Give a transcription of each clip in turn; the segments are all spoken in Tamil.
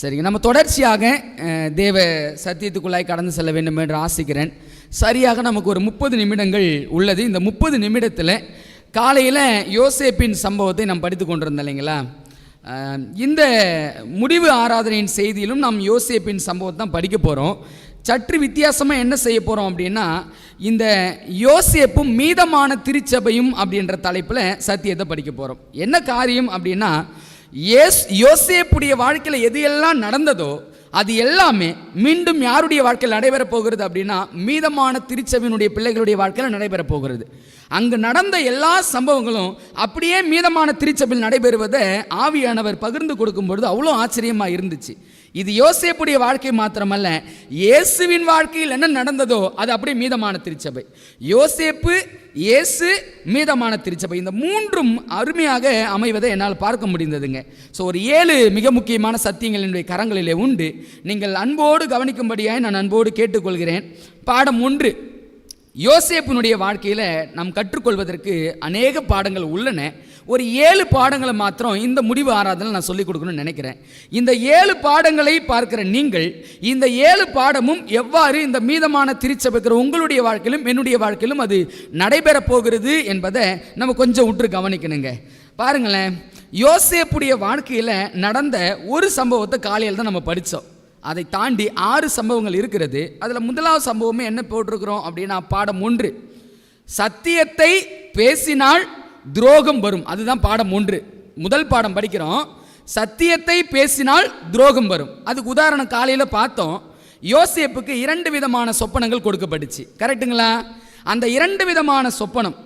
சரிங்க, நம்ம தொடர்ச்சியாக தேவ சத்தியத்துக்குள்ளாய் கடந்து செல்ல வேண்டும் என்று ஆசிக்கிறேன். சரியாக நமக்கு ஒரு 30 நிமிடங்கள் உள்ளது. இந்த 30 நிமிடத்தில் காலையில் யோசேப்பின் சம்பவத்தை நாம் படித்து கொண்டிருந்தோம் இல்லைங்களா? இந்த முடிவு ஆராதனையின் செய்தியிலும் நாம் யோசேப்பின் சம்பவத்தை தான் படிக்க போகிறோம். சற்று வித்தியாசமாக என்ன செய்ய போகிறோம் அப்படின்னா, இந்த யோசேப்பும் மீதமான திருச்சபையும் அப்படின்ற தலைப்பில் சத்தியத்தை படிக்க போகிறோம். என்ன காரியம் அப்படின்னா, யோசேப்புடைய வாழ்க்கையில் எது எல்லாம் நடந்ததோ அது எல்லாமே மீண்டும் யாருடைய வாழ்க்கையில் நடைபெறப் போகிறது அப்படின்னா, மீதமான திருச்சபையினுடைய பிள்ளைகளுடைய வாழ்க்கையில் நடைபெறப் போகிறது. அங்கு நடந்த எல்லா சம்பவங்களும் அப்படியே மீதமான திருச்சபையில் நடைபெறுவதை ஆவியானவர் பகிர்ந்து கொடுக்கும் பொழுது அவ்வளோ ஆச்சரியமாக இருந்துச்சு. இது யோசேப்புடைய வாழ்க்கை மாத்திரமல்ல, இயேசுவின் வாழ்க்கையில் என்ன நடந்ததோ அது அப்படியே மீதமான திருச்சபை. யோசேப்பு, இயேசு, மீதமான திருச்சபை, இந்த மூன்றும் அருமையாக அமைவதை என்னால் பார்க்க முடிந்ததுங்க. ஸோ ஒரு 7 மிக முக்கியமான சத்தியங்கள் என்னுடைய கரங்களிலே உண்டு. நீங்கள் அன்போடு கவனிக்கும்படியாக நான் அன்போடு கேட்டுக்கொள்கிறேன். பாடம் 1, யோசேப்பினுடைய வாழ்க்கையில் நாம் கற்றுக்கொள்வதற்கு அநேக பாடங்கள் உள்ளன. ஒரு 7 பாடங்களை மாத்திரம் இந்த முடிவு ஆராதனை நான் சொல்லிக் கொடுக்கணும்னு நினைக்கிறேன். இந்த 7 பாடங்களை பார்க்கிற நீங்கள், இந்த 7 பாடமும் எவ்வாறு இந்த மீதமான திருச்சபைக்கிற உங்களுடைய வாழ்க்கையிலும் என்னுடைய வாழ்க்கையிலும் அது நடைபெறப் போகிறது என்பதை நம்ம கொஞ்சம் உற்று கவனிக்கணுங்க. பாருங்களேன், யோசேப்புடைய வாழ்க்கையில் நடந்த ஒரு சம்பவத்தை காலையில் தான் நம்ம படித்தோம். அதை தாண்டி 6 சம்பவங்கள் இருக்கிறது. அதில் முதலாவது சம்பவமே என்ன போட்டிருக்கிறோம் அப்படின்னா, பாடம் 1, சத்தியத்தை பேசினால் துரோகம் வரும். அதுதான் பாடம் 1. முதல் பாடம் படிக்கிறோம், சத்தியத்தை பேசினால் துரோகம் வரும். அதுக்கு உதாரணம் காலையில் பார்த்தோம். யோசேப்புக்கு 2 விதமான சொப்பனங்கள் கொடுக்கப்பட்டுச்சு, கரெக்டுங்களா? அந்த 2 விதமான சொப்பனம்,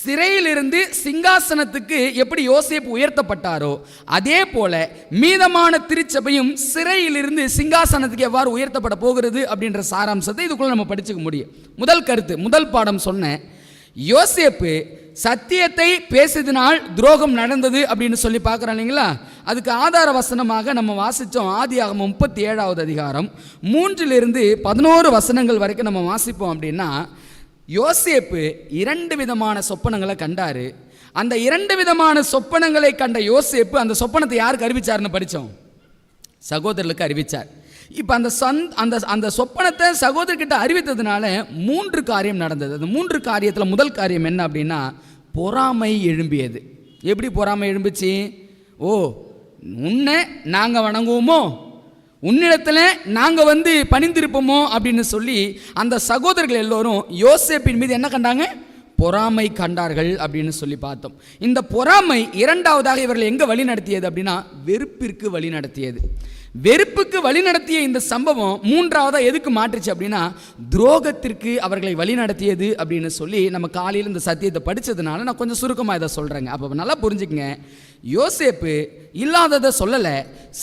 சிறையிலிருந்து சிங்காசனத்துக்கு எப்படி யோசேப்பு உயர்த்தப்பட்டாரோ அதே போல மீதமான திருச்சபையும் சிறையிலிருந்து சிங்காசனத்துக்கு எவ்வாறு உயர்த்தப்பட போகிறது அப்படின்ற சாராம்சத்தை இதுக்குள்ள நம்ம படிச்சுக்க முடியும். முதல் கருத்து, முதல் பாடம் சொன்னேன், யோசேப்பு சத்தியத்தை பேசியதினால் துரோகம் நடந்தது அப்படின்னு சொல்லி பார்க்குறோம் இல்லைங்களா? அதுக்கு ஆதார வசனமாக நம்ம வாசித்தோம். ஆதியாகமம் 37வது அதிகாரம் 3 - 11 வசனங்கள் வரைக்கும் நம்ம வாசிப்போம். அப்படின்னா, யோசேப்பு 2 விதமான சொப்பனங்களை கண்டார். அந்த 2 விதமான சொப்பனங்களை கண்ட யோசேப்பு அந்த சொப்பனத்தை யாருக்கு அறிவிச்சார்னு படித்தோம்? சகோதரர்களுக்கு அறிவித்தார். இப்போ அந்த சொப்பனத்தை சகோதரர்கிட்ட அறிவித்ததுனால 3 காரியம் நடந்தது. அந்த 3 காரியத்தில் முதல் காரியம் என்ன அப்படின்னா, பொறாமை எழும்பியது. எப்படி பொறாமை எழும்பிச்சு? ஓ, உன்னை நாங்கள் வணங்குவோமோ, உன்னிடத்தில் நாங்கள் பணிந்திருப்போமோ அப்படின்னு சொல்லி அந்த சகோதரர்கள் எல்லோரும் யோசேப்பின் மீது என்ன கண்டாங்க? பொறாமை கண்டார்கள் அப்படின்னு சொல்லி பார்த்தோம். இந்த பொறாமை இரண்டாவதாக இவர்கள் எங்கே வழி நடத்தியது அப்படின்னா, வெறுப்பிற்கு வழி நடத்தியது. வெறுப்புக்கு வழி நடத்திய இந்த சம்பவம் மூன்றாவதாக எதுக்கு மாற்றுச்சு அப்படின்னா, துரோகத்திற்கு அவர்களை வழி நடத்தியது அப்படின்னு சொல்லி நம்ம காலையில் இந்த சத்தியத்தை படித்ததுனால நான் கொஞ்சம் சுருக்கமாக இதை சொல்கிறேங்க. அப்போ நல்லா புரிஞ்சுக்கங்க, யோசேப்பு இல்லாததை சொல்லலை,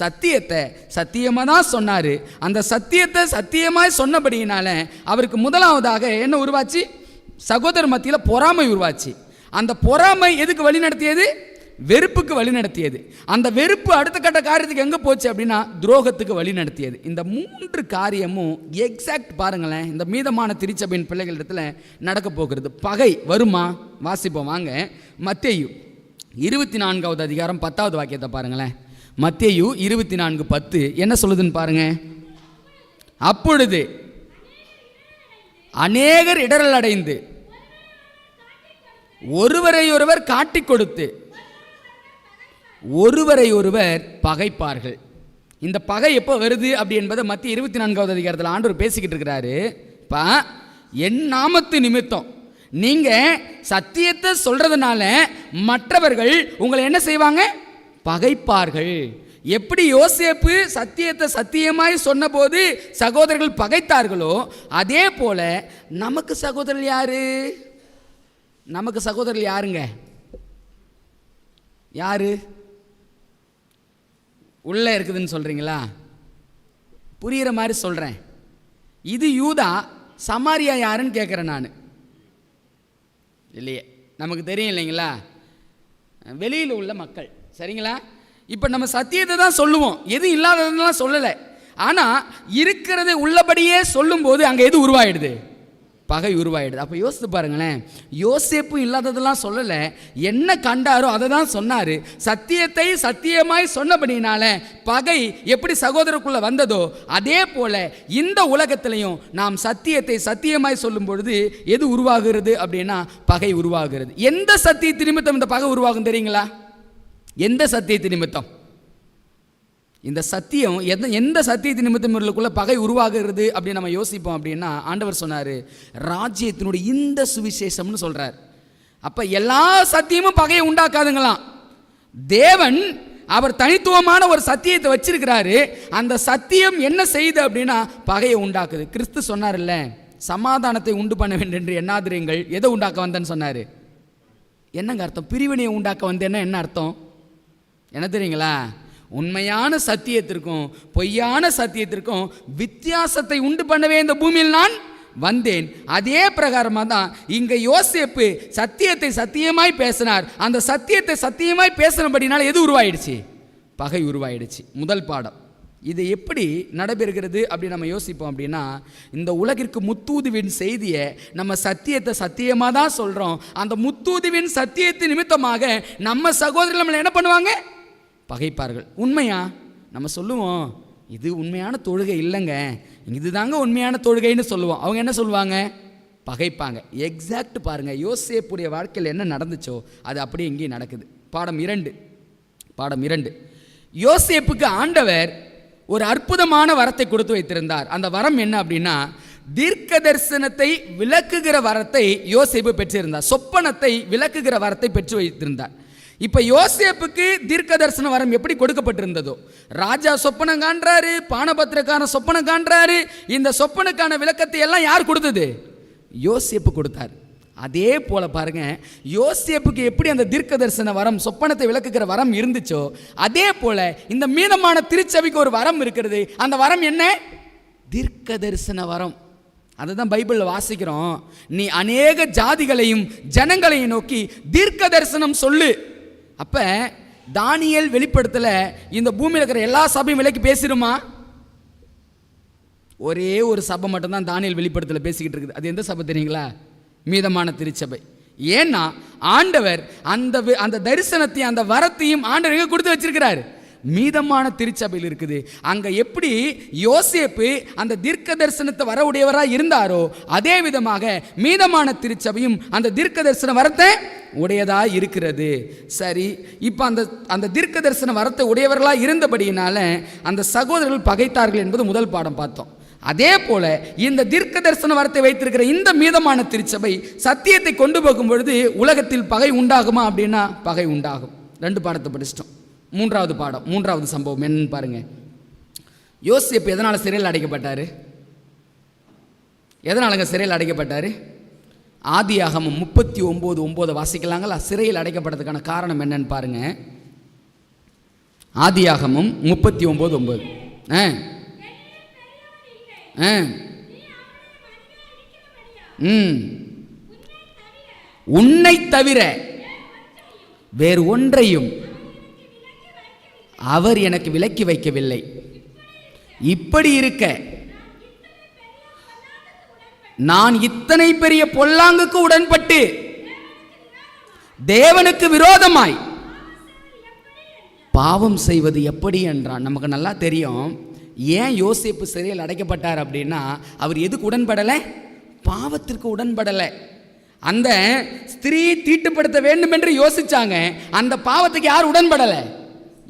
சத்தியத்தை சத்தியமாக தான் சொன்னார். அந்த சத்தியத்தை சத்தியமாக சொன்னபடியினால அவருக்கு முதலாவதாக என்ன உருவாச்சு? சகோதரர் மத்தியில் பொறாமை உருவாச்சு. அந்த பொறாமை எதுக்கு வழி நடத்தியது? வெறுப்புக்கு வழி நடத்தியது. அந்த வெறுப்பு அடுத்த கட்ட காரியத்துக்கு எங்கே போச்சு அப்படின்னா, துரோகத்துக்கு வழி நடத்தியது. இந்த 3 காரியமும் எக்ஸாக்ட் பாருங்களேன், இந்த மீதமான திருச்சபையின் பிள்ளைகளிடத்தில் நடக்க போகிறது. பகை வருமா? வாசிப்போம் வாங்க. மத்தேயு 24வது அதிகாரம் 10வது வாக்கியத்தை பாருங்களேன். மத்தேயு 24:10 என்ன சொல்லுதுன்னு பாருங்க. அப்பொழுது அநேகர் இடரல் அடைந்து ஒருவரை ஒருவர் காட்டிக் கொடுத்து ஒருவரை ஒருவர் பகைப்பார்கள். இந்த பகை எப்போ வருது அப்படி என்பதை மத்திய 24வது அதிகாரத்தில் ஆண்டவர் பேசிக்கிட்டு இருக்கிறாரு. என் நாமத்து நிமித்தம் நீங்கள் சத்தியத்தை சொல்றதுனால மற்றவர்கள் உங்களை என்ன செய்வாங்க? பகைப்பார்கள். எப்படி யோசேப்பு சத்தியத்தை சத்தியமாய் சொன்னபோது சகோதரர்கள் பகைத்தார்களோ அதே போல நமக்கு சகோதரர் யாரு? நமக்கு சகோதரர் யாருங்க? யாரு உள்ளே இருக்குதுன்னு சொல்கிறீங்களா? புரிகிற மாதிரி சொல்கிறேன். இது யூதா, சமாரியா யாருன்னு கேட்குறேன் நான். இல்லையே, நமக்கு தெரியும் இல்லைங்களா, வெளியில் உள்ள மக்கள். சரிங்களா? இப்போ நம்ம சத்தியத்தை தான் சொல்லுவோம், எதுவும் இல்லாததுலாம் சொல்லலை. ஆனால் இருக்கிறதை உள்ளபடியே சொல்லும்போது அங்கே எது உருவாயிடுது? பகை உருவாயிடுது. அப்போ யோசித்து பாருங்களேன், யோசேப்பு இல்லாததெல்லாம் சொல்லலை, என்ன கண்டாரோ அதை தான் சொன்னார். சத்தியத்தை சத்தியமாய் சொன்னபடினால பகை எப்படி சகோதரருக்குள்ளே வந்ததோ அதே போல் இந்த உலகத்திலையும் நாம் சத்தியத்தை சத்தியமாய் சொல்லும் பொழுது எது உருவாகிறது அப்படின்னா பகை உருவாகிறது. எந்த சத்தியத்து நிமித்தம் இந்த பகை உருவாகும் தெரியுங்களா? எந்த சத்தியத்து நிமித்தம்? இந்த சத்தியம் எந்த சத்தியத்தின் நிமித்தம் இவர்களுக்குள்ள பகை உருவாகிறது அப்படின்னு நம்ம யோசிப்போம் அப்படின்னா, ஆண்டவர் சொன்னார் ராஜ்யத்தினுடைய இந்த சுவிசேஷம்னு சொல்கிறார். அப்போ எல்லா சத்தியமும் பகையை உண்டாக்காதுங்களாம். தேவன் அவர் தனித்துவமான ஒரு சத்தியத்தை வச்சிருக்கிறாரு. அந்த சத்தியம் என்ன செய்யுது அப்படின்னா பகையை உண்டாக்குது. கிறிஸ்து சொன்னார்ல, சமாதானத்தை உண்டு பண்ண வேண்டும் என்று எண்ணாதிருங்கள், எதை உண்டாக்க வந்தேன்னு சொன்னார். என்னங்க அர்த்தம்? பிரிவினையை உண்டாக்க வந்தேன்னா என்ன அர்த்தம்? என்ன தெரியுங்களா? உண்மையான சத்தியத்திற்கும் பொய்யான சத்தியத்திற்கும் வித்தியாசத்தை உண்டு பண்ணவே இந்த பூமியில் நான் வந்தேன். அதே பிரகாரமாக தான் இங்கே யோசேப்பு சத்தியத்தை சத்தியமாய் பேசினார். அந்த சத்தியத்தை சத்தியமாய் பேசினபடினால எது உருவாயிடுச்சு? பகை உருவாயிடுச்சு. முதல் பாடம். இது எப்படி நடைபெறுகிறது அப்படி நம்ம யோசிப்போம் அப்படின்னா, இந்த உலகிற்கு முத்தூதுவின் செய்தியை நம்ம சத்தியத்தை சத்தியமாக தான் சொல்கிறோம். அந்த முத்தூதுவின் சத்தியத்தின் நிமித்தமாக நம்ம சகோதரர்கள் நம்மளை என்ன பண்ணுவாங்க? பகைப்பார்கள். உண்மையா? நம்ம சொல்லுவோம் இது உண்மையான தொழுகை இல்லைங்க, இதுதாங்க உண்மையான தொழுகைன்னு சொல்லுவோம். அவங்க என்ன சொல்லுவாங்க? பகைப்பாங்க. எக்ஸாக்ட் பாருங்கள், யோசேப்புடைய வாழ்க்கையில் என்ன நடந்துச்சோ அது அப்படியே இங்கேயும் நடக்குது. பாடம் 2. யோசேப்புக்கு ஆண்டவர் ஒரு அற்புதமான வரத்தை கொடுத்து வைத்திருந்தார். அந்த வரம் என்ன அப்படின்னா, தீர்க்க தரிசனத்தை விளக்குகிற வரத்தை யோசேப்பு பெற்றிருந்தார். சொப்பனத்தை விளக்குகிற வரத்தை பெற்று வைத்திருந்தார். இப்போ யோசேப்புக்கு தீர்க்க தரிசன வரம் எப்படி கொடுக்கப்பட்டிருந்ததோ, ராஜா சொப்பனம் காண்றாரு, பானபத்திரக்கான சொப்பனம் காண்றாரு, இந்த சொப்பனுக்கான விளக்கத்தை எல்லாம் யார் கொடுத்தது? யோசேப்பு கொடுத்தார். அதே போல பாருங்க, யோசேப்புக்கு எப்படி அந்த தீர்க்க தரிசன வரம் சொப்பனத்தை விளக்குகிற வரம் இருந்துச்சோ அதே போல இந்த மீதமான திருச்சபைக்கு ஒரு வரம் இருக்கிறது. அந்த வரம் என்ன? தீர்க்க தரிசன வரம். அதுதான் பைபிளில் வாசிக்கிறோம், நீ அநேக ஜாதிகளையும் ஜனங்களையும் நோக்கி தீர்க்க தரிசனம் சொல்லு. அப்போ தானியேல் வெளிப்படுத்தல இந்த பூமியில் இருக்கிற எல்லா சபையும் விலைக்கு பேசிடுமா? ஒரே ஒரு சபை மட்டும்தான் தானியேல் வெளிப்படுத்தல பேசிக்கிட்டு இருக்குது. அது எந்த சபை தெரியுங்களா? மீதமான திருச்சபை. ஏன்னா ஆண்டவர் அந்த தரிசனத்தையும் அந்த வரத்தையும் ஆண்டவர் எங்கே கொடுத்து வச்சிருக்கிறார்? மீதமான திருச்சபையில் இருக்குது. அங்கே எப்படி யோசேப்பு அந்த தீர்க்க தரிசனத்தை வர உடையவராக இருந்தாரோ அதே விதமாக மீதமான திருச்சபையும் அந்த தீர்க்க தரிசன வரத்தை உடையதாக இருக்கிறது. சரி, இப்போ அந்த தீர்க்க தரிசன வரத்தை உடையவர்களாக இருந்தபடியினால அந்த சகோதரர்கள் பகைத்தார்கள் என்பது முதல் பாடம் பார்த்தோம். அதே போல இந்த தீர்க்க தரிசன வரத்தை வைத்திருக்கிற இந்த மீதமான திருச்சபை சத்தியத்தை கொண்டு போகும் பொழுது உலகத்தில் பகை உண்டாகுமா அப்படின்னா பகை உண்டாகும். 2 பாடத்தை படிச்சிட்டோம். மூன்றாவது சம்பவம் என்னன்னு பாருங்க. யோசேப்பு எதனால் சிறையில் அடைக்கப்பட்டார்? எதனாலங்க சிறையில் அடைக்கப்பட்டார்? ஆதியாகமம் 39:9 வாசிக்கலாங்களா? சிறையில் அடைக்கப்பட்டதுக்கான காரணம் என்னன்னு பாருங்க. ஆதியாகமம் 39:9. உன்னை தவிர வேறு ஒன்றையும் அவர் எனக்கு விலக்கி வைக்கவில்லை. இப்படி இருக்க நான் இத்தனை பெரிய பொல்லாங்குக்கு உடன்பட்டு தேவனுக்கு விரோதமாய் பாவம் செய்வது எப்படி என்றான். நமக்கு நல்லா தெரியும் ஏன் யோசேப்பு சிறையில் அடைக்கப்பட்டார் அப்படின்னா, அவர் எதுக்கு உடன்படலை? பாவத்திற்கு உடன்படலை. அந்த ஸ்திரீ தீட்டுப்படுத்த வேண்டும் என்று யோசிச்சாங்க, அந்த பாவத்துக்கு யார் உடன்படலை?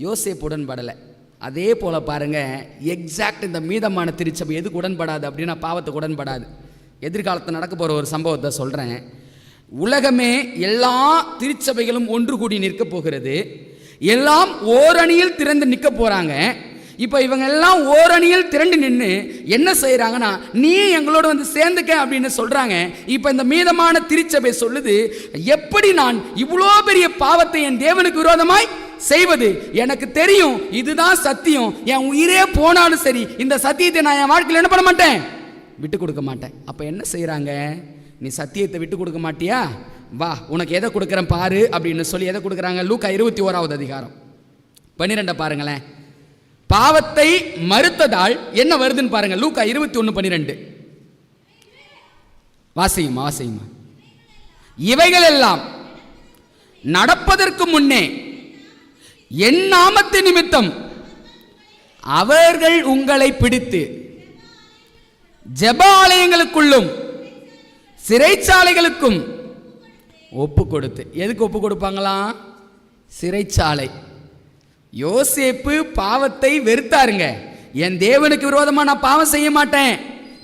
யோசேப்பு உடன்படலை. அதே போல பாருங்க, எக்ஸாக்ட் இந்த மீதமான திருச்சபை எதுக்கு உடன்படாது அப்படின்னா பாவத்துக்கு உடன்படாது. எதிர்காலத்தில் நடக்க போகிற ஒரு சம்பவத்தை சொல்கிறேன். உலகமே எல்லா திருச்சபைகளும் ஒன்று கூடி நிற்க போகிறது. எல்லாம் ஓரணியில் திரண்டு நிற்க போகிறாங்க. இப்போ இவங்க எல்லாம் ஓரணியில் திரண்டு நின்று என்ன செய்கிறாங்கன்னா, நீ எங்களோட வந்து சேர்ந்துக்க அப்படின்னு சொல்கிறாங்க. இப்போ இந்த மீதமான திருச்சபை சொல்லுது, எப்படி நான் இவ்வளோ பெரிய பாவத்தை என் தேவனுக்கு விரோதமாய் செய்வது? எனக்கு தெரியும் இதுதான் சத்தியம், என் உயிரே போனாலும் சரி இந்த சத்தியத்தை நான் என் வாழ்க்கையில் என்ன பண்ண மாட்டேன், விட்டு கொடுக்க மாட்டேன். அப்போ என்ன செய்கிறாங்க, நீ சத்தியத்தை விட்டு கொடுக்க மாட்டியா, வா உனக்கு எதை கொடுக்குறேன் பாரு அப்படின்னு சொல்லி எதை கொடுக்குறாங்க? லூக்கா 21வது அதிகாரம் 12 பாருங்களேன். பாவத்தை மறுத்ததால் என்ன வருதுன்னு பாருங்க. லூக்கா 21:12. வாசியுமா வாசியுமா. இவைகள் எல்லாம் நடப்பதற்கு முன்னே என் நாமத்து நிமித்தம் அவர்கள் உங்களை பிடித்து ஜெப ஆலயங்களுக்குள்ளும் சிறைச்சாலைகளுக்கும் ஒப்பு கொடுத்து. எதுக்கு ஒப்பு கொடுப்பாங்களாம்? சிறைச்சாலை. யோசேப்பு பாவத்தை வெறுத்தாருங்க. என் தேவனுக்கு விரோதமா நான் பாவம் செய்ய மாட்டேன்,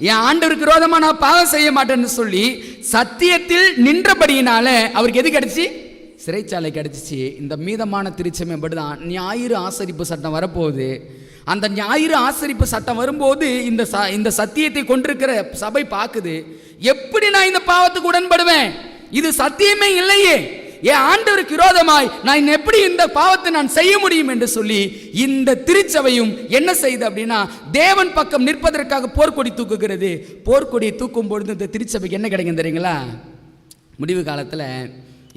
என் ஆண்டவருக்கு விரோதமா நான் பாவம் செய்ய மாட்டேன்னு சொல்லி சத்தியத்தில் நின்றபடியினால அவருக்கு எது கிடைச்சி? சிறைச்சாலை கிடைச்சிச்சு. இந்த மீதமான திருச்சபை அப்படிதான். ஞாயிறு ஆசரிப்பு சட்டம் வரப்போகுது. அந்த ஞாயிறு ஆசரிப்பு சட்டம் வரும்போது இந்த சத்தியத்தை கொண்டிருக்கிற சபை பார்க்குது, எப்படி நான் இந்த பாவத்துக்கு உடன்படுவேன்? இது சத்தியமே இல்லையே, என் ஆண்டவருக்கு விரோதமாய் நான் எப்படி இந்த பாவத்தை நான் செய்ய முடியும் என்று சொல்லி இந்த திருச்சபையும் என்ன செய்யுது அப்படின்னா, தேவன் பக்கம் நிற்பதற்காக போர்க்கொடி தூக்குகிறது. போர்க்கொடியை தூக்கும் பொழுது இந்த திருச்சபைக்கு என்ன கிடைக்கும் தெரியுங்களா? முடிவு காலத்தில்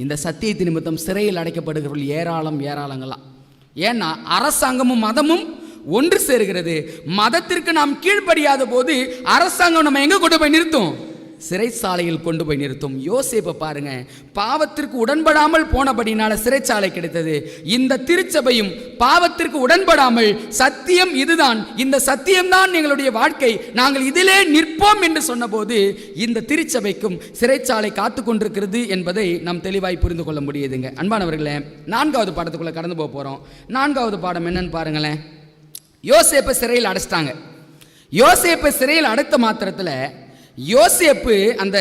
இந்த சத்தியத்து நிமித்தம் சிறையில் அடைக்கப்படுகிறவர்கள் ஏராளங்களாம். ஏன்னா அரசாங்கமும் மதமும் ஒன்று சேருகிறது. மதத்திற்கு நாம் கீழ்ப்படியாத போது அரசாங்கம் நம்ம எங்க கொண்டு போய் நிறுத்தும்? சிறைச்சாலையில் கொண்டு போய் நிறுத்தும். யோசேப்பை பாருங்க, பாவத்திற்கு உடன்படாமல் போனபடினால சிறைச்சாலை கிடைத்தது. இந்த திருச்சபையும் பாவத்திற்கு உடன்படாமல் சத்தியம் இதுதான், இந்த சத்தியம்தான் எங்களுடைய வாழ்க்கை, நாங்கள் இதிலே நிற்போம் என்று சொன்னபோது இந்த திருச்சபைக்கும் சிறைச்சாலை காத்து கொண்டிருக்கிறது என்பதை நாம் தெளிவாய் புரிந்து கொள்ள முடியுதுங்க. அன்பானவர்களே, 4வது பாடத்துக்குள்ள கடந்து போக போறோம். 4வது பாடம் என்னன்னு பாருங்களேன். யோசேப்பை சிறையில் அடைச்சிட்டாங்க. யோசேப்பை சிறையில் அடைத்த மாத்திரத்தில் யோசேப்பு அந்த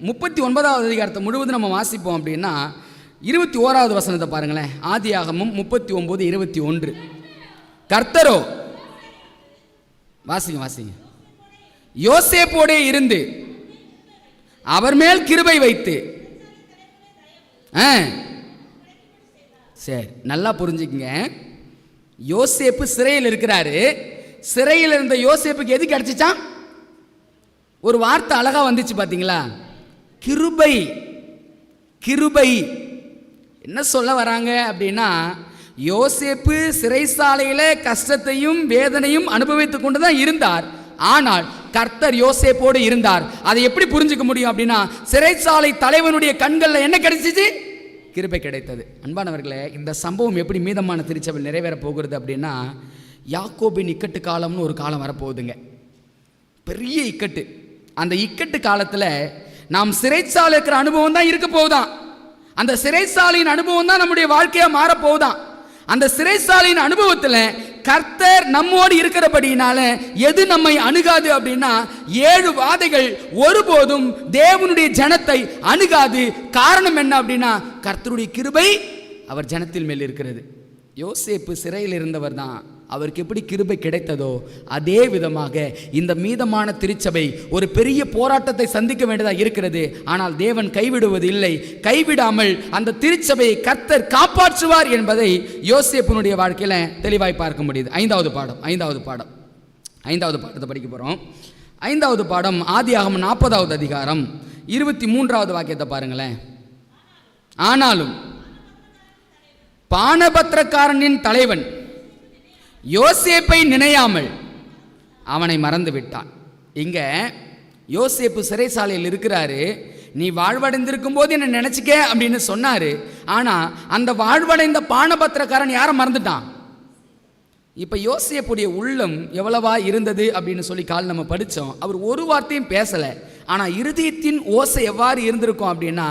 39வது அதிகாரத்தை முழுவதும் நம்ம வாசிப்போம் அப்படின்னா 21வது வசனத்தை பாருங்களேன். ஆதியாகமம் 39:21. கர்த்தரோ, வாசிங்க, யோசேப்போடே இருந்து அவர் மேல் கிருபை வைத்து, சரி நல்லா புரிஞ்சுக்குங்க. யோசேப்பு சிறையில் இருக்கிறாரு. சிறையில் இருந்த யோசேப்புக்கு எது கிடைச்சிச்சான்? ஒரு வார்த்தை அழகா வந்துச்சு பாத்தீங்களா? கிருபை. கிருபை என்ன சொல்ல வராங்க அப்படின்னா, யோசேப்பு சிறைசாலையில கஷ்டத்தையும் வேதனையும் அனுபவித்துக் கொண்டுதான் இருந்தார். ஆனால் கர்த்தர் யோசேப்போடு இருந்தார். அதை எப்படி புரிஞ்சுக்க முடியும் அப்படின்னா, சிறைசாலை தலைவனுடைய கண்களில் என்ன கிடைச்சிச்சு? கிருபை கிடைத்தது. அன்பானவர்களே, இந்த சம்பவம் எப்படி மீதமான திருச்சபையில் நிறைவேற போகிறது அப்படின்னா, யாக்கோபின் இக்கட்டு காலம்னு ஒரு காலம் வரப்போகுதுங்க. பெரிய இக்கட்டு. அந்த இக்கட்டு காலத்தில் நாம் சிறைச்சாலை இருக்கிற அனுபவம் தான் இருக்க போகுதான். அந்த சிறைச்சாலையின் அனுபவம் தான் நம்முடைய வாழ்க்கையாக மாறப்போகுதான். அந்த சிறைச்சாலையின் அனுபவத்தில் கர்த்தர் நம்மோடு இருக்கிறபடினால எது நம்மை அணுகாது அப்படின்னா, 7 வாதைகள் ஒருபோதும் தேவனுடைய ஜனத்தை அணுகாது. காரணம் என்ன அப்படின்னா, கர்த்தருடைய கிருபை அவர் ஜனத்தின் மேல் இருக்கிறது. யோசேப்பு சிறையில் இருந்தவர் தான். அவருக்கு எப்படி கிருபை கிடைத்ததோ அதே விதமாக இந்த மீதமான திருச்சபை ஒரு பெரிய போராட்டத்தை சந்திக்க வேண்டியதாக இருக்கிறது. ஆனால் தேவன் கைவிடுவது இல்லை. கைவிடாமல் அந்த திருச்சபையை கர்த்தர் காப்பாற்றுவார் என்பதை யோசேப்பினுடைய வாழ்க்கையில் தெளிவாய் பார்க்க முடியுது. 5வது பாடத்தை படிக்க போகிறோம். 5வது பாடம் ஆதியாகமம் 40வது அதிகாரம் 23வது வாக்கியத்தை பாருங்களேன். ஆனாலும் பானபத்திரக்காரனின் தலைவன் யோசேப்பை நினையாமல் அவனை மறந்து விட்டான். இங்க யோசேப்பு சிறைசாலையில் இருக்கிறாரு. நீ வாழ்வடைந்திருக்கும் போது என்ன நினைச்சுக்க அப்படின்னு சொன்னாரு. ஆனா அந்த வாழ்வடைந்த பானபத்திரக்காரன் யாரை மறந்துட்டான்? இப்ப யோசேப்புடைய உள்ளம் எவ்வளவா இருந்தது அப்படின்னு சொல்லி கால் நம்ம படித்தோம். அவர் ஒரு வார்த்தையும் பேசல. ஆனா இருதயத்தின் ஓசை எவ்வாறு இருந்திருக்கும் அப்படின்னா,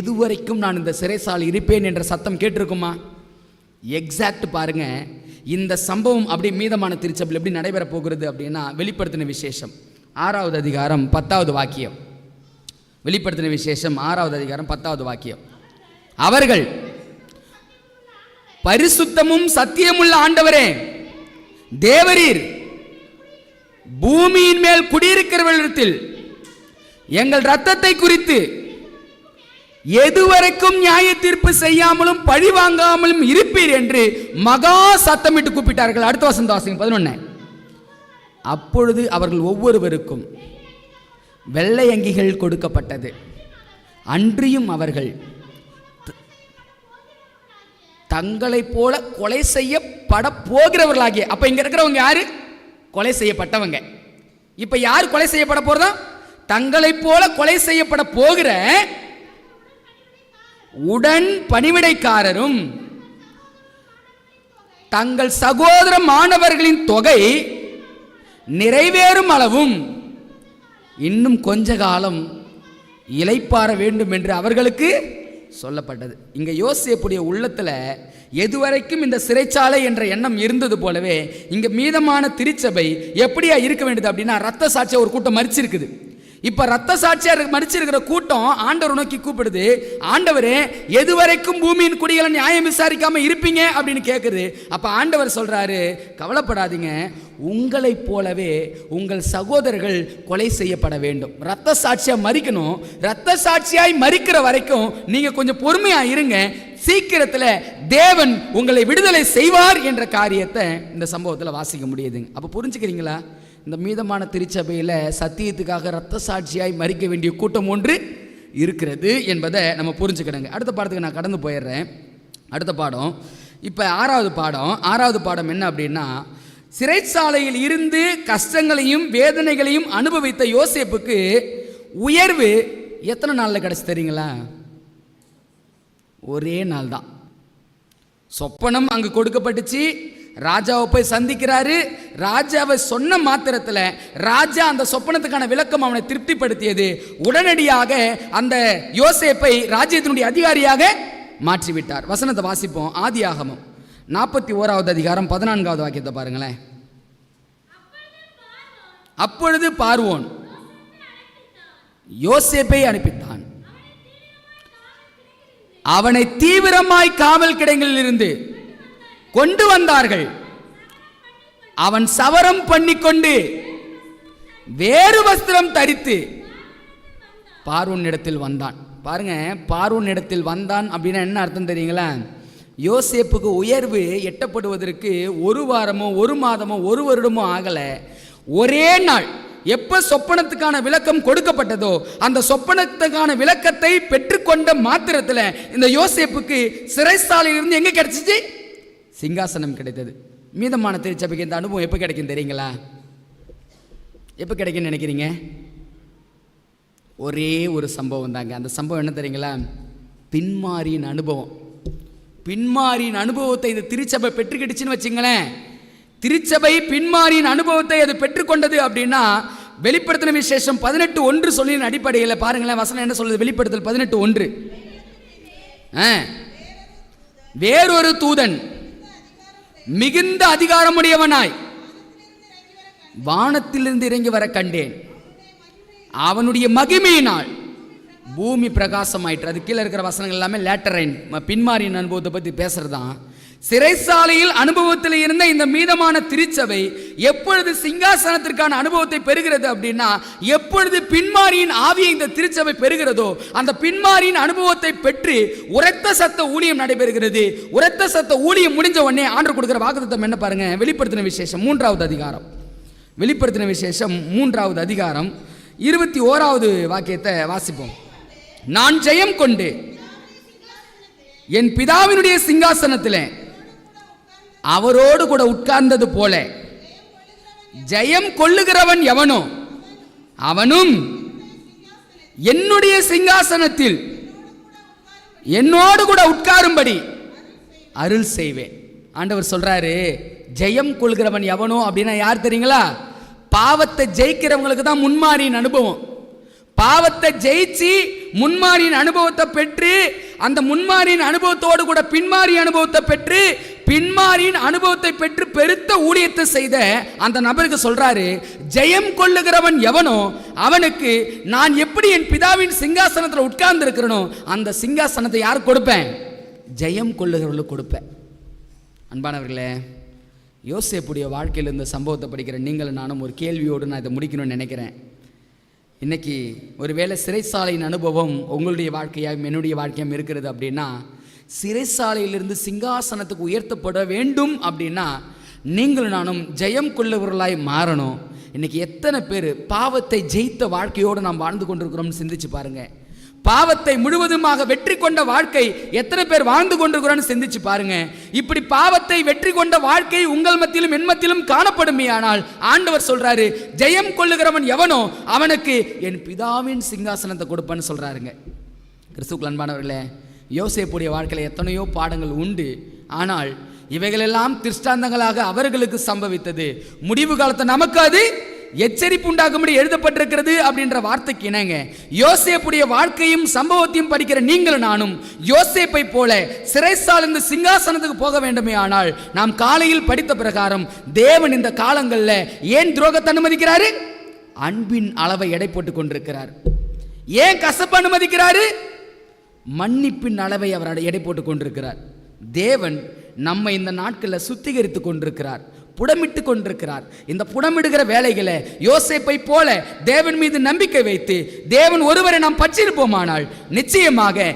எதுவரைக்கும் நான் இந்த சிறைசாலை இருப்பேன் என்ற சத்தம் கேட்டிருக்குமா? எக்ஸாக்ட் பாருங்க. இந்த சம்பவம் அப்படி மீதமான திருச்சபையில் எப்படி நடைபெற போகிறது அப்படின்னா, வெளிப்படுத்தின விசேஷம் 6வது அதிகாரம் 10வது வாக்கியம். வெளிப்படுத்தின விசேஷம் 6வது அதிகாரம் 10வது வாக்கியம். அவர்கள் பரிசுத்தமும் சத்தியமுள்ள ஆண்டவரே தேவரீர் பூமியின் மேல் குடியிருக்கிறவர்களிடத்தில் எங்கள் இரத்தத்தை குறித்து எதுவரைக்கும் நியாய தீர்ப்பு செய்யாமலும் பழி வாங்காமலும் இருப்பீர் என்று மகா சத்தமிட்டு கூப்பிட்டார்கள். அடுத்த வசனம் வாசிங்க 11. அப்பொழுது அவர்கள் ஒவ்வொருவருக்கும் வெள்ளை அங்கிகள் கொடுக்கப்பட்டது. அன்றியும் அவர்கள் தங்களைப் போல கொலை செய்யப்பட போகிறவர்களாகிய, அப்ப இங்க இருக்கிறவங்க யாரு? கொலை செய்யப்பட்டவங்க. இப்ப யார் கொலை செய்யப்பட போறதா? தங்களைப் போல கொலை செய்யப்பட போகிற உடன் பணிவிடைக்காரரும் தங்கள் சகோதர மாணவர்களின் தொகை நிறைவேறும் அளவும் இன்னும் கொஞ்ச காலம் இளைப்பாற வேண்டும் என்று அவர்களுக்கு சொல்லப்பட்டது. இங்க யோசேப்புடைய உள்ளத்துல எதுவரைக்கும் இந்த சிறைச்சாலை என்ற எண்ணம் இருந்தது போலவே இங்க மீதமான திருச்சபை எப்படியா இருக்க வேண்டியது அப்படின்னா, ரத்த சாட்சியா ஒரு கூட்டம் மரிச்சிருக்குது. இப்ப ரத்த சாட்சியா மரிச்சிருக்கிற கூட்டம் ஆண்டவர் நோக்கி கூப்பிடுது, ஆண்டவரே எதுவரைக்கும் பூமியின் குடிகளை நியாயம் விசாரிக்காம இருப்பீங்க அப்படின்னு கேட்குது. அப்ப ஆண்டவர் சொல்றாரு, கவலைப்படாதீங்க, உங்களைப் போலவே உங்கள் சகோதரர்கள் கொலை செய்யப்பட வேண்டும். ரத்த சாட்சியா மரிக்கணும். ரத்த சாட்சியாய் மரிக்கிற வரைக்கும் நீங்க கொஞ்சம் பொறுமையா இருங்க, சீக்கிரத்தில் தேவன் உங்களை விடுதலை செய்வார் என்ற காரியத்தை இந்த சம்பவத்தில் வாசிக்க முடியுதுங்க. அப்போ புரிஞ்சுக்கிறீங்களா? இந்த மீதமான திருச்சபையில் சத்தியத்துக்காக ரத்த சாட்சியாய் மரிக்க வேண்டிய கூட்டம் ஒன்று இருக்கிறது என்பதை நம்ம புரிஞ்சுக்கிடுங்க. அடுத்த பாடத்துக்கு நான் கடந்து போயிடுறேன். அடுத்த பாடம் இப்போ ஆறாவது பாடம் என்ன அப்படின்னா, சிறைச்சாலையில் இருந்து கஷ்டங்களையும் வேதனைகளையும் அனுபவித்த யோசேப்புக்கு உயர்வு எத்தனை நாளில் கிடச்சி தெரியுங்களா? ஒரே நாள் தான். சொப்பனம் அங்கு கொடுக்கப்பட்டுச்சு, ராஜாவை போய் சந்திக்கிறாரு. ராஜாவை சொன்ன மாத்திரத்தில் ராஜா அந்த சொப்பனத்துக்கான விளக்கம் அவனை திருப்திப்படுத்தியது. உடனடியாக அந்த யோசேப்பை ராஜ்யத்தினுடைய அதிகாரியாக மாற்றிவிட்டார். வசனத்தை வாசிப்போம். ஆதியாகமம் 41வது அதிகாரம் 14வது வாக்கியத்தை பாருங்களேன். அப்பொழுது பார்வோன் யோசேப்பை அனுப்பித்தான், அவனை தீவிரமாய் காவல் கிடங்கில் இருந்து கொண்டு வந்தார்கள். அவன் சவரம் பண்ணிக்கொண்டு வேறு வஸ்திரம் தரித்து பார்வோன் இடத்தில் வந்தான். பாருங்க, பார்வோன் இடத்தில் வந்தான் அப்படின்னா என்ன அர்த்தம் தெரியுங்களா? யோசேப்புக்கு உயர்வு எட்டப்படுவதற்கு ஒரு வாரமோ ஒரு மாதமோ ஒரு வருடமோ ஆகலை. ஒரே நாள் எப்ப சொப்பனத்துக்கான விளக்கம் கொடுக்கப்பட்டதோ அந்த சொப்பனத்துக்கான விளக்கத்தை பெற்றுக்கொண்ட மாத்திரத்தில் இந்த யோசேப்புக்கு சிறைச்சாலையில் இருந்து எங்க கிடைச்சிச்சு? சிங்காசனம் கிடைத்தது. மீதமான திருச்சபைக்கு இந்த அனுபவம் எப்போ கிடைக்கும் தெரியுங்களா? எப்போ கிடைக்குன்னு நினைக்கிறீங்க? ஒரே ஒரு சம்பவம் தாங்க. அந்த சம்பவம் என்ன தெரியுங்களா? பின்மாரியின் அனுபவம். பின்மாரியின் அனுபவத்தை இந்த திருச்சபை பெற்றுக்கிடுச்சுன்னு வச்சுங்களேன். திருச்சபை பின்மாரியின் அனுபவத்தை அது பெற்றுக்கொண்டது அப்படின்னா, வெளிப்படுத்தின விசேஷம் 18:1 சொல்லின் அடிப்படையில் பாருங்களேன். வசனம் என்ன சொல்லுது? வெளிப்படுத்தல் 18:1, வேறொரு தூதன் மிகுந்த அதிகாரமுடையவனாய் வானத்திலிருந்து இறங்கி வர கண்டேன். அவனுடைய மகிமையினால் பூமி பிரகாசமாயிற்று. அது கீழே இருக்கிற வசனங்கள் எல்லாமே லேட்டரைன், பின்மாரியின் அனுபவத்தை பற்றி பேசுறதுதான். சிறைசாலையில் அனுபவத்தில் இருந்த இந்த மீதமான திருச்சபை எப்பொழுது சிங்காசனத்திற்கான அனுபவத்தை பெறுகிறது அப்படின்னா, எப்பொழுது பின்மாரியின் ஆவியை இந்த திருச்சபை பெறுகிறதோ அந்த பின்மாரியின் அனுபவத்தை பெற்று உரத்த சத்த ஊழியம் நடைபெறுகிறது. உரத்த சத்த ஊழியம் முடிஞ்ச உடனே ஆண்டவர் கொடுக்கிற வாக்குத்தத்தம் என்ன பாருங்க? வெளிப்படுத்தின விசேஷம் 3வது அதிகாரம். வெளிப்படுத்தின விசேஷம் 3வது அதிகாரம் 21வது வாக்கியத்தை வாசிப்போம். நான் ஜெயம் கொண்டு என் பிதாவினுடைய சிங்காசனத்திலே அவரோடு கூட உட்கார்ந்தது போல ஜெயம் கொள்ளுகிறவன் எவனோ அவனும் என்னுடைய சிங்காசனத்தில் என்னோடு கூட உட்காரும்படி அருள் செய்வேன். ஆண்டவர் சொல்றாரு, ஜெயம் கொள்கிறவன் எவனோ அப்படின்னா யார் தெரியுங்களா? பாவத்தை ஜெயிக்கிறவங்களுக்கு தான் முன்மாரியின் அனுபவம். பாவத்தை ஜெயிச்சு முன்மாரியின் அனுபவத்தை பெற்று அந்த முன்மாரியின் அனுபவத்தோடு கூட பின்மாரி அனுபவத்தை பெற்று பின்மாரியின் அனுபவத்தை பெற்று பெருத்த ஊழியத்தை செய்த அந்த நபருக்கு சொல்றாரு, ஜெயம் கொள்ளுகிறவன் எவனோ அவனுக்கு நான் எப்படி என் பிதாவின் சிங்காசனத்தில் உட்கார்ந்து இருக்கிறனோ அந்த சிங்காசனத்தை யார் கொடுப்பேன்? ஜெயம் கொள்ளுகிறவர்களுக்கு கொடுப்பேன். அன்பானவர்களே, யோசேப்புடைய வாழ்க்கையில் இந்த சம்பவத்தை படிக்கிற நீங்கள் நானும் ஒரு கேள்வியோடு நான் இதை முடிக்கணும்னு நினைக்கிறேன். இன்னைக்கு ஒருவேளை சிறைச்சாலையின் அனுபவம் உங்களுடைய வாழ்க்கையாகவும் என்னுடைய வாழ்க்கையாகவும் இருக்கிறது அப்படின்னா, சிறைச்சாலையிலிருந்து சிங்காசனத்துக்கு உயர்த்தப்பட வேண்டும் அப்படின்னா நீங்களும் நானும் ஜெயம் கொள்ளவர்களாய் மாறணும். இன்னைக்கு எத்தனை பேர் பாவத்தை ஜெயித்த வாழ்க்கையோடு நாம் வாழ்ந்து கொண்டிருக்கிறோம்னு சிந்திச்சு பாருங்க. பாவத்தை முழுவதுமாக வெற்றி கொண்ட வாழ்க்கை எத்தனை பேர் வாழ்ந்து கொண்டிருக்கிறோன்னு சிந்திச்சு பாருங்க. இப்படி பாவத்தை வெற்றி கொண்ட வாழ்க்கை உங்கள் மத்தியிலும் என் மத்தியிலும் காணப்படுமே. ஆனால் ஆண்டவர் சொல்றாரு, ஜெயம் கொள்ளுகிறவன் எவனோ அவனுக்கு என் பிதாவின் சிங்காசனத்தை கொடுப்பேன்னு சொல்றாருங்க. கிறிஸ்துவுக்குள் அன்பானவர்களே, யோசேப்புடைய வாழ்க்கையில் எத்தனையோ பாடங்கள் உண்டு. ஆனால் இவைகளெல்லாம் திருஷ்டாந்தங்களாக அவர்களுக்கு சம்பவித்தது. முடிவு காலத்தை நமக்கு அது எச்சரிப்பு உண்டாகும்படி எழுதப்பட்டிருக்கிறது அப்படின்ற வார்த்தைக்கு இணங்க யோசேப்புடைய வாழ்க்கையும் சம்பவத்தையும் படிக்கிற நீங்களும் நானும் யோசேப்பை போல சிறைசாலிருந்து சிங்காசனத்துக்கு போக வேண்டுமே. ஆனால் நாம் காலையில் படித்த பிரகாரம் தேவன் இந்த காலங்களில் ஏன் துரோகத்தை அனுமதிக்கிறாரு? அன்பின் அளவை எடை போட்டுக் கொண்டிருக்கிறார். ஏன் கசப்பு அனுமதிக்கிறாரு? மன்னிப்பின் அளவை அவர் எடை போட்டுக் கொண்டிருக்கிறார். தேவன் நம்மை இந்த நாட்களில் சுத்திகரித்து கொண்டிருக்கிறார், புடமிட்டு கொண்டிருக்கிறார். இந்த புடமிடுகிற வேலைகளை யோசேப்பை போல தேவன் மீது நம்பிக்கை வைத்து தேவன் ஒருவரை நாம் பற்றியிருப்போமானால் நிச்சயமாக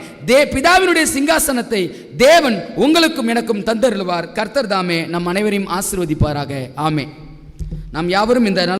பிதாவினுடைய சிங்காசனத்தை தேவன் உங்களுக்கும் எனக்கும் தந்தருள்வார். கர்த்தர் தாமே நம் அனைவரையும் ஆசீர்வதிப்பாராக. ஆமே. நாம் யாவரும் இந்த